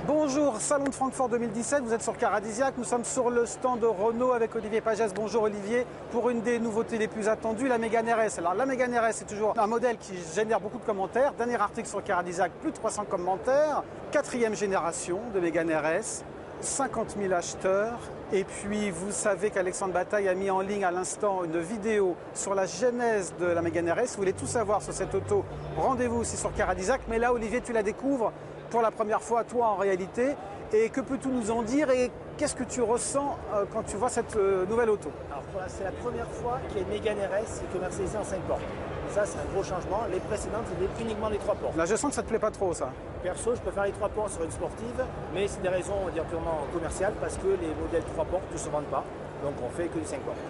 Bonjour, Salon de Francfort 2017, vous êtes sur Caradisiac, nous sommes sur le stand de Renault avec Olivier Pagès. Bonjour Olivier, pour une des nouveautés les plus attendues, la Mégane RS. Alors la Mégane RS c'est toujours un modèle qui génère beaucoup de commentaires. Dernier article sur Caradisiac, plus de 300 commentaires. Quatrième génération de Mégane RS, 50 000 acheteurs. Et puis vous savez qu'Alexandre Bataille a mis en ligne à l'instant une vidéo sur la genèse de la Mégane RS. Vous voulez tout savoir sur cette auto, rendez-vous aussi sur Caradisiac. Mais là Olivier, tu la découvres pour la première fois, toi en réalité. Et que peux-tu nous en dire et qu'est-ce que tu ressens quand tu vois cette nouvelle auto? Alors voilà, c'est la première fois qu'il y a une Mégane RS qui est commercialisée en 5 portes. Et ça, c'est un gros changement. Les précédentes, c'était uniquement les 3 portes. Là, je sens que ça te plaît pas trop, ça. Perso, je préfère les 3 portes sur une sportive, mais c'est des raisons, on va dire, purement commerciales, parce que les modèles 3 portes ne se vendent pas. Donc, on fait que les 5 portes.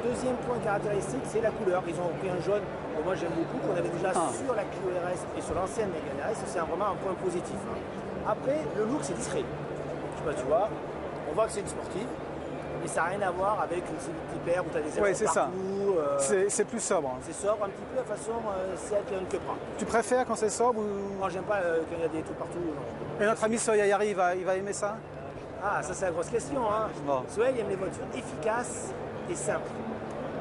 Deuxième point caractéristique, c'est la couleur. Ils ont pris un jaune que moi j'aime beaucoup, qu'on avait déjà sur la Clio RS et sur l'ancienne Mégane RS. C'est vraiment un point positif. Après, le look, c'est discret. Je sais pas, tu vois, on voit que c'est une sportive, mais ça n'a rien à voir avec une Civic Type R où tu as des ailerons partout. C'est plus sobre. C'est sobre un petit peu, de toute façon, c'est elle qui le prend. Tu préfères quand c'est sobre ou... Moi, j'aime pas quand il y a des trucs partout. Non. Et notre ami Soyayari, il va aimer ça? Ah, ça c'est la grosse question. Hein. Bon. Soyez, il aime les voitures efficaces et simples.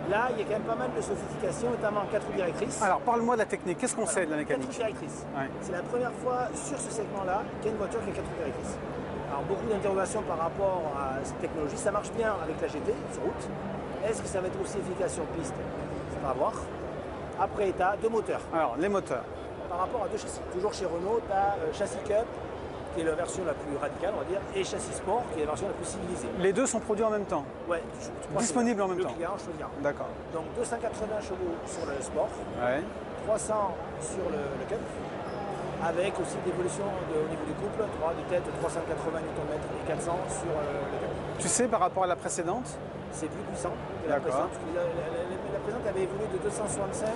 Là, il y a quand même pas mal de sophistication, notamment en 4 roues directrices. Alors, parle-moi de la technique. Qu'est-ce qu'on sait de la 4 mécanique? roues directrices. Ouais. C'est la première fois sur ce segment-là qu'il y a une voiture qui a 4 roues directrices. Alors, beaucoup d'interrogations par rapport à cette technologie. Ça marche bien avec la GT sur route. Est-ce que ça va être aussi efficace sur piste? Ça va voir. Après, tu as 2 moteurs. Alors, les moteurs. Par rapport à 2 châssis. Toujours chez Renault, tu as châssis Cup, qui est la version la plus radicale, on va dire, et châssis Sport, qui est la version la plus civilisée. Les deux sont produits en même temps? Ouais, disponibles en même temps. Le client choisira. D'accord. Donc 280 chevaux sur le Sport, Ouais. 300 sur le Cup, avec aussi l'évolution au niveau du couple, 3 de tête, 380 Nm et 400 sur le Cup. Tu sais, par rapport à la précédente? C'est plus puissant que la D'accord. précédente. La précédente avait évolué de 265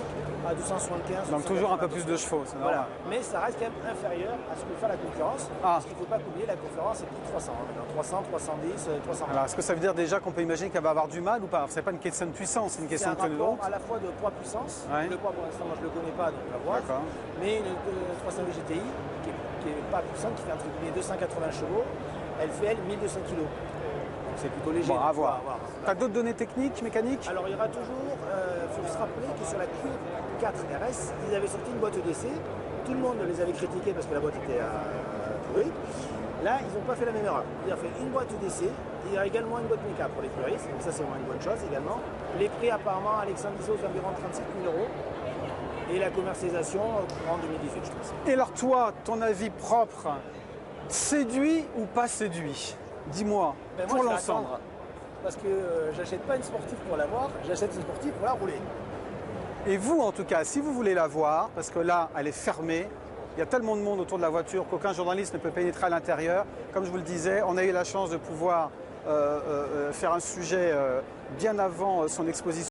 à 275. Donc toujours un peu plus de chevaux, c'est normal. Voilà. Mais ça reste quand même inférieur à ce que fait la concurrence. Ah. Parce qu'il ne faut pas oublier, la concurrence c'est plus de 300. Maintenant. 300, 310, 300. Alors, est-ce que ça veut dire déjà qu'on peut imaginer qu'elle va avoir du mal ou pas? C'est pas une question de puissance, c'est une question de C'est un tenue de rapport route. à la fois de poids-puissance. Ouais. Le poids, pour l'instant, moi je ne le connais pas, donc on va voir. D'accord. Mais une 308 GTI, qui est pas puissante, qui fait entre guillemets 280 chevaux, elle fait, elle, 1200 kg. Donc c'est plutôt léger. Bon, à voir. Voilà. T'as d'autres données techniques, mécaniques? Alors il y aura toujours, il faut se rappeler que sur la Q4 RS, ils avaient sorti une boîte d'essai. Tout le monde les avait critiqués parce que la boîte était pourrie. Là, ils n'ont pas fait la même erreur. Ils ont fait une boîte d'essai. Il y a également une boîte méca pour les puristes. Donc ça, c'est vraiment une bonne chose également. Les prix, apparemment, Alexandre disait aux environs 37 000 €. Et la commercialisation en 2018, je pense. Et alors toi, ton avis propre, séduit ou pas séduit? Dis-moi, Ben pour moi, je vais l'ensemble. attendre. Parce que j'achète pas une sportive pour la voir, j'achète une sportive pour la rouler. Et vous, en tout cas, si vous voulez la voir, parce que là, elle est fermée, il y a tellement de monde autour de la voiture qu'aucun journaliste ne peut pénétrer à l'intérieur. Comme je vous le disais, on a eu la chance de pouvoir faire un sujet bien avant son exposition.